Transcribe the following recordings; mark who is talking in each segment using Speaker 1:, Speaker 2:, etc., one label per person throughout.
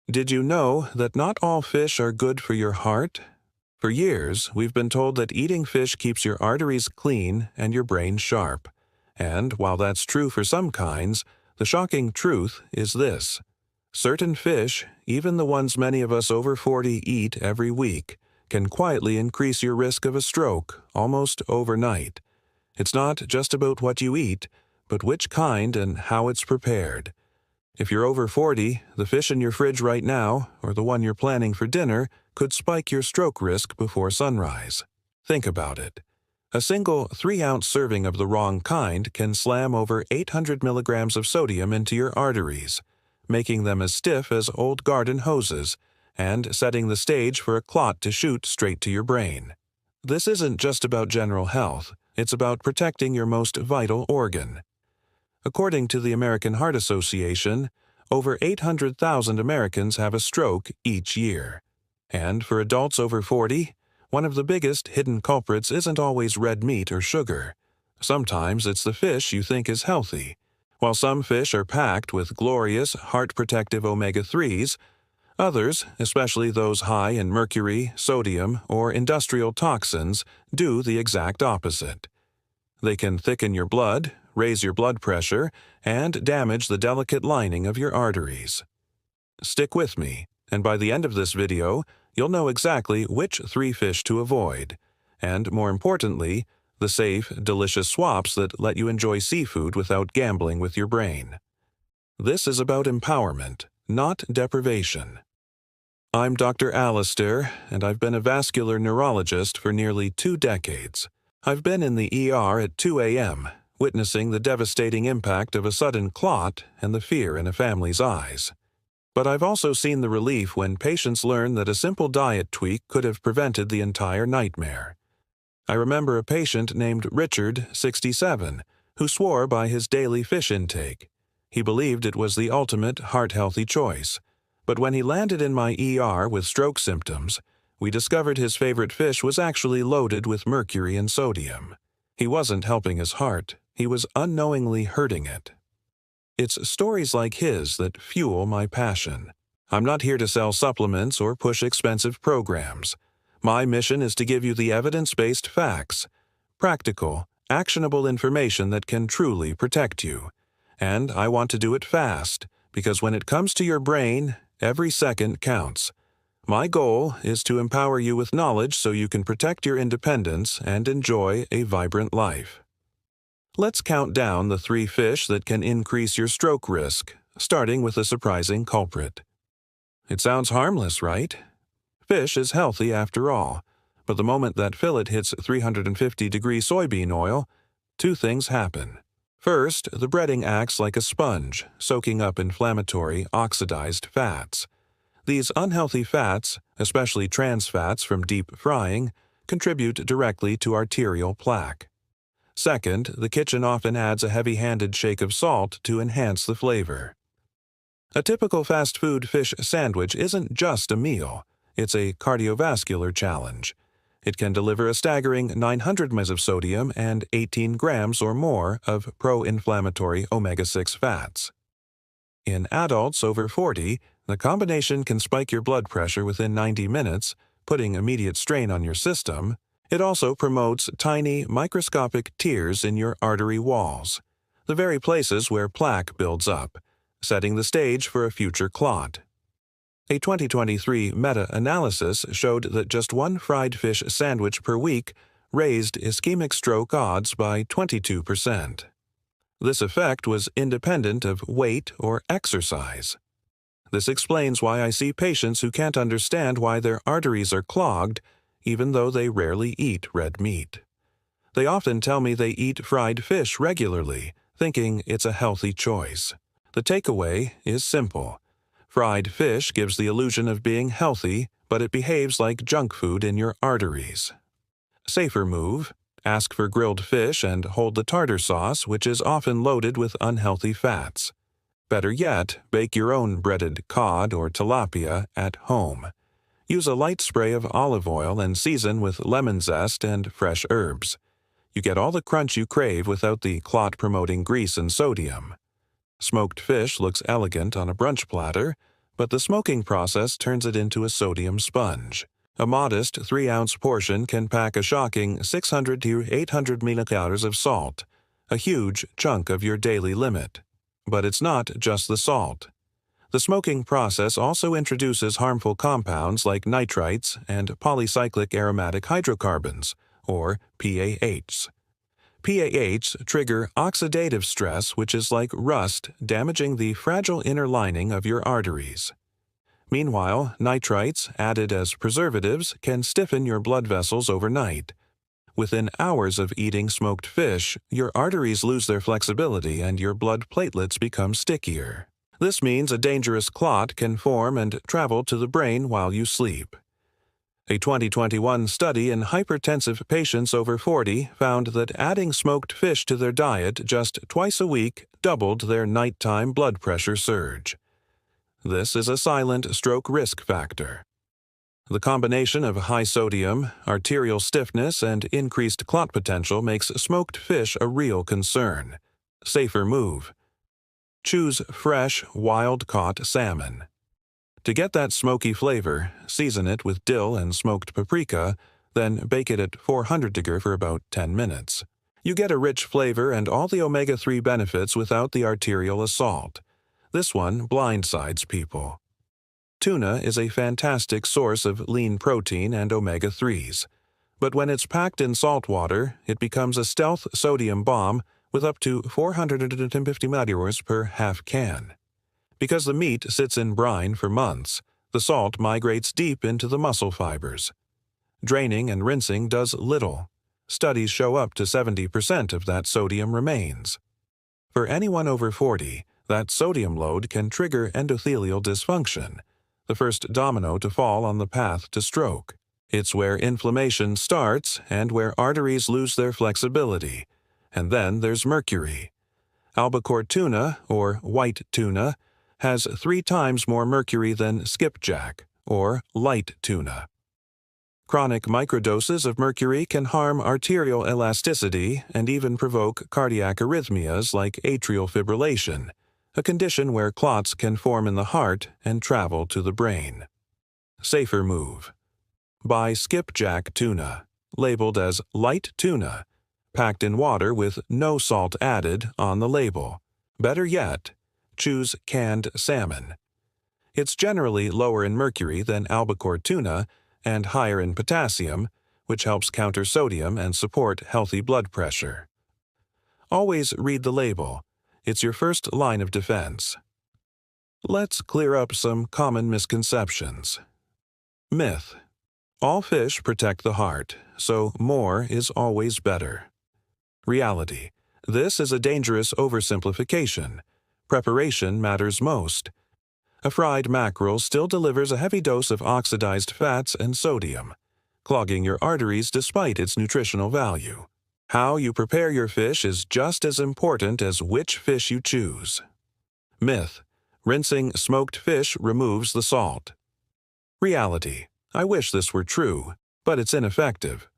Speaker 1: Did you know that not all fish are good for your heart? For years, we've been told that eating fish keeps your arteries clean and your brain sharp. And while that's true for some kinds, the shocking truth is this. Certain fish, even the ones many of us over 40 eat every week, can quietly increase your risk of a stroke almost overnight. It's not just about what you eat, but which kind and how it's prepared. If you're over 40, the fish in your fridge right now, or the one you're planning for dinner, could spike your stroke risk before sunrise. Think about it. A single 3-ounce serving of the wrong kind can slam over 800 milligrams of sodium into your arteries, making them as stiff as old garden hoses, and setting the stage for a clot to shoot straight to your brain. This isn't just about general health, it's about protecting your most vital organ. According to the American Heart Association, over 800,000 Americans have a stroke each year. And for adults over 40, one of the biggest hidden culprits isn't always red meat or sugar. Sometimes it's the fish you think is healthy. While some fish are packed with glorious, heart-protective omega-3s, others, especially those high in mercury, sodium, or industrial toxins, do the exact opposite. They can thicken your blood, raise your blood pressure, and damage the delicate lining of your arteries. Stick with me, and by the end of this video, you'll know exactly which 3 fish to avoid, and more importantly, the safe, delicious swaps that let you enjoy seafood without gambling with your brain. This is about empowerment, not deprivation. I'm Dr. Alistair, and I've been a vascular neurologist for nearly 2 decades. I've been in the ER at 2 a.m., witnessing the devastating impact of a sudden clot and the fear in a family's eyes. But I've also seen the relief when patients learn that a simple diet tweak could have prevented the entire nightmare. I remember a patient named Richard, 67, who swore by his daily fish intake. He believed it was the ultimate heart-healthy choice. But when he landed in my ER with stroke symptoms, we discovered his favorite fish was actually loaded with mercury and sodium. He wasn't helping his heart, he was unknowingly hurting it. It's stories like his that fuel my passion. I'm not here to sell supplements or push expensive programs. My mission is to give you the evidence-based facts, practical, actionable information that can truly protect you. And I want to do it fast, because when it comes to your brain, every second counts. My goal is to empower you with knowledge so you can protect your independence and enjoy a vibrant life. Let's count down the 3 fish that can increase your stroke risk, starting with a surprising culprit. It sounds harmless, right? Fish is healthy after all, but the moment that fillet hits 350-degree soybean oil, 2 things happen. First, the breading acts like a sponge, soaking up inflammatory, oxidized fats. These unhealthy fats, especially trans fats from deep frying, contribute directly to arterial plaque. Second, the kitchen often adds a heavy-handed shake of salt to enhance the flavor. A typical fast food fish sandwich isn't just a meal, it's a cardiovascular challenge. It can deliver a staggering 900 mg of sodium and 18 grams or more of pro-inflammatory omega-6 fats. In adults over 40, the combination can spike your blood pressure within 90 minutes, putting immediate strain on your system. It also promotes tiny, microscopic tears in your artery walls, the very places where plaque builds up, setting the stage for a future clot. A 2023 meta-analysis showed that just 1 fried fish sandwich per week raised ischemic stroke odds by 22%. This effect was independent of weight or exercise. This explains why I see patients who can't understand why their arteries are clogged, even though they rarely eat red meat. They often tell me they eat fried fish regularly, thinking it's a healthy choice. The takeaway is simple. Fried fish gives the illusion of being healthy, but it behaves like junk food in your arteries. Safer move: ask for grilled fish and hold the tartar sauce, which is often loaded with unhealthy fats. Better yet, bake your own breaded cod or tilapia at home. Use a light spray of olive oil and season with lemon zest and fresh herbs. You get all the crunch you crave without the clot-promoting grease and sodium. Smoked fish looks elegant on a brunch platter, but the smoking process turns it into a sodium sponge. A modest 3-ounce portion can pack a shocking 600 to 800 millicalories of salt, a huge chunk of your daily limit. But it's not just the salt. The smoking process also introduces harmful compounds like nitrites and polycyclic aromatic hydrocarbons, or PAHs. PAHs trigger oxidative stress, which is like rust damaging the fragile inner lining of your arteries. Meanwhile, nitrites, added as preservatives, can stiffen your blood vessels overnight. Within hours of eating smoked fish, your arteries lose their flexibility and your blood platelets become stickier. This means a dangerous clot can form and travel to the brain while you sleep. A 2021 study in hypertensive patients over 40 found that adding smoked fish to their diet just twice a week doubled their nighttime blood pressure surge. This is a silent stroke risk factor. The combination of high sodium, arterial stiffness, and increased clot potential makes smoked fish a real concern. Safer move. Choose fresh, wild-caught salmon. To get that smoky flavor, season it with dill and smoked paprika, then bake it at 400 degrees for about 10 minutes. You get a rich flavor and all the omega-3 benefits without the arterial assault. This one blindsides people. Tuna is a fantastic source of lean protein and omega-3s, but when it's packed in salt water, it becomes a stealth sodium bomb with up to 450 milliliters per half can. Because the meat sits in brine for months, the salt migrates deep into the muscle fibers. Draining and rinsing does little. Studies show up to 70% of that sodium remains. For anyone over 40, that sodium load can trigger endothelial dysfunction, the first domino to fall on the path to stroke. It's where inflammation starts and where arteries lose their flexibility. And then there's mercury. Albacore tuna, or white tuna, has 3 times more mercury than skipjack, or light tuna. Chronic microdoses of mercury can harm arterial elasticity and even provoke cardiac arrhythmias like atrial fibrillation, a condition where clots can form in the heart and travel to the brain. Safer move. Buy skipjack tuna, labeled as light tuna, packed in water with no salt added on the label. Better yet, choose canned salmon. It's generally lower in mercury than albacore tuna and higher in potassium, which helps counter sodium and support healthy blood pressure. Always read the label. It's your first line of defense. Let's clear up some common misconceptions. Myth. All fish protect the heart, so more is always better. Reality. This is a dangerous oversimplification. Preparation matters most. A fried mackerel still delivers a heavy dose of oxidized fats and sodium, clogging your arteries despite its nutritional value. How you prepare your fish is just as important as which fish you choose. Myth. Rinsing smoked fish removes the salt. Reality. I wish this were true, but it's ineffective.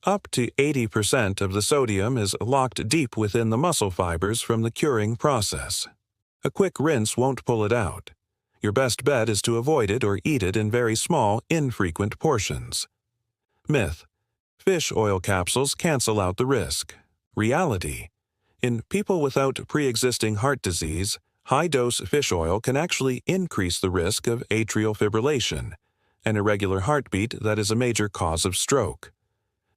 Speaker 1: Up to 80% of the sodium is locked deep within the muscle fibers from the curing process. A quick rinse won't pull it out. Your best bet is to avoid it or eat it in very small, infrequent portions. Myth. Fish oil capsules cancel out the risk. Reality. In people without pre-existing heart disease, high-dose fish oil can actually increase the risk of atrial fibrillation, an irregular heartbeat that is a major cause of stroke.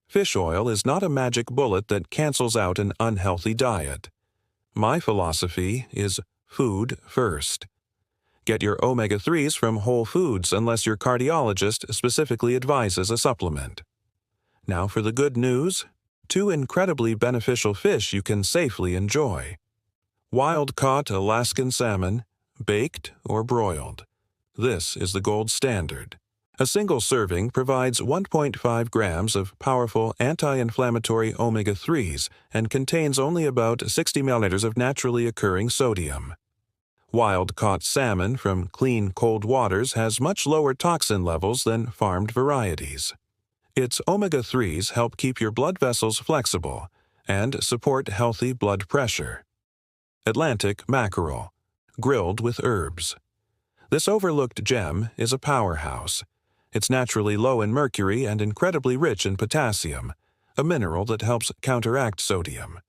Speaker 1: Fish oil is not a magic bullet that cancels out an unhealthy diet. My philosophy is food first. Get your omega-3s from whole foods unless your cardiologist specifically advises a supplement. Now for the good news, 2 incredibly beneficial fish you can safely enjoy. Wild-caught Alaskan salmon, baked or broiled. This is the gold standard. A single serving provides 1.5 grams of powerful anti-inflammatory omega-3s and contains only about 60 milliliters of naturally occurring sodium. Wild-caught salmon from clean, cold waters has much lower toxin levels than farmed varieties. Its omega-3s help keep your blood vessels flexible and support healthy blood pressure. Atlantic mackerel, grilled with herbs. This overlooked gem is a powerhouse. It's naturally low in mercury and incredibly rich in potassium, a mineral that helps counteract sodium.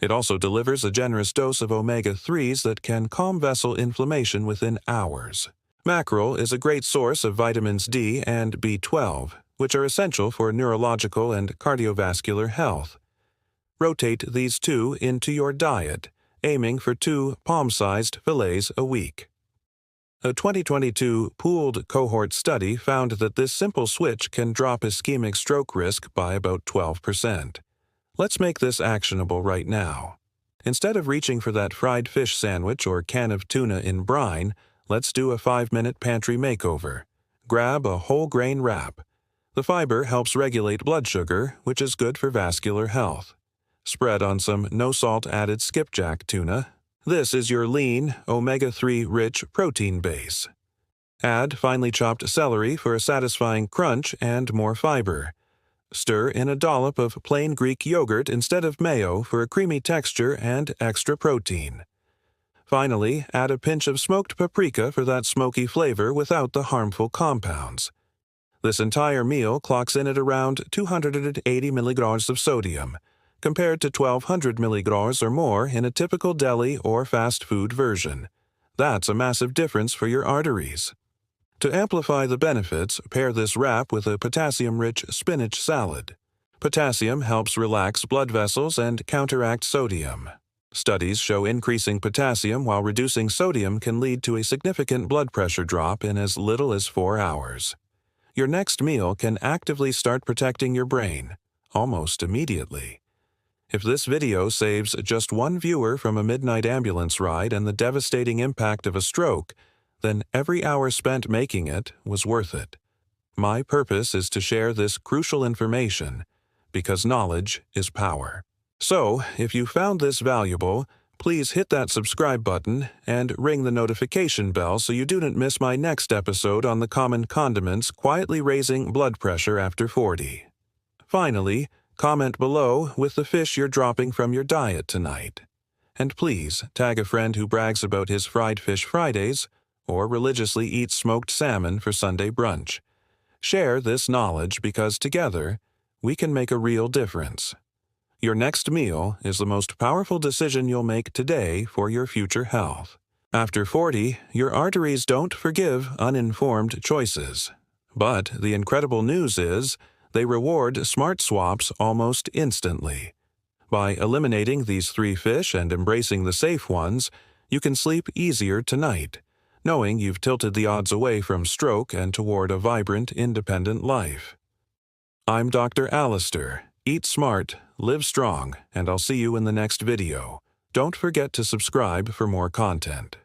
Speaker 1: It also delivers a generous dose of omega-3s that can calm vessel inflammation within hours. Mackerel is a great source of vitamins D and B12, which are essential for neurological and cardiovascular health. Rotate these two into your diet, aiming for 2 palm-sized fillets a week. A 2022 pooled cohort study found that this simple switch can drop ischemic stroke risk by about 12%. Let's make this actionable right now. Instead of reaching for that fried fish sandwich or can of tuna in brine, let's do a 5-minute pantry makeover. Grab a whole grain wrap. The fiber helps regulate blood sugar, which is good for vascular health. Spread on some no-salt added skipjack tuna. This is your lean, omega-3 rich protein base. Add finely chopped celery for a satisfying crunch and more fiber. Stir in a dollop of plain Greek yogurt instead of mayo for a creamy texture and extra protein. Finally, add a pinch of smoked paprika for that smoky flavor without the harmful compounds. This entire meal clocks in at around 280 milligrams of sodium, compared to 1,200 milligrams or more in a typical deli or fast food version. That's a massive difference for your arteries. To amplify the benefits, pair this wrap with a potassium-rich spinach salad. Potassium helps relax blood vessels and counteract sodium. Studies show increasing potassium while reducing sodium can lead to a significant blood pressure drop in as little as 4 hours. Your next meal can actively start protecting your brain, almost immediately. If this video saves just one viewer from a midnight ambulance ride and the devastating impact of a stroke, then every hour spent making it was worth it. My purpose is to share this crucial information, because knowledge is power. So, if you found this valuable, please hit that subscribe button and ring the notification bell so you don't miss my next episode on the common condiments quietly raising blood pressure after 40. Finally, comment below with the fish you're dropping from your diet tonight. And please tag a friend who brags about his fried fish Fridays or religiously eats smoked salmon for Sunday brunch. Share this knowledge because together, we can make a real difference. Your next meal is the most powerful decision you'll make today for your future health. After 40, your arteries don't forgive uninformed choices. But the incredible news is, they reward smart swaps almost instantly. By eliminating these 3 fish and embracing the safe ones, you can sleep easier tonight, knowing you've tilted the odds away from stroke and toward a vibrant, independent life. I'm Dr. Alistair. Eat smart, live strong, and I'll see you in the next video. Don't forget to subscribe for more content.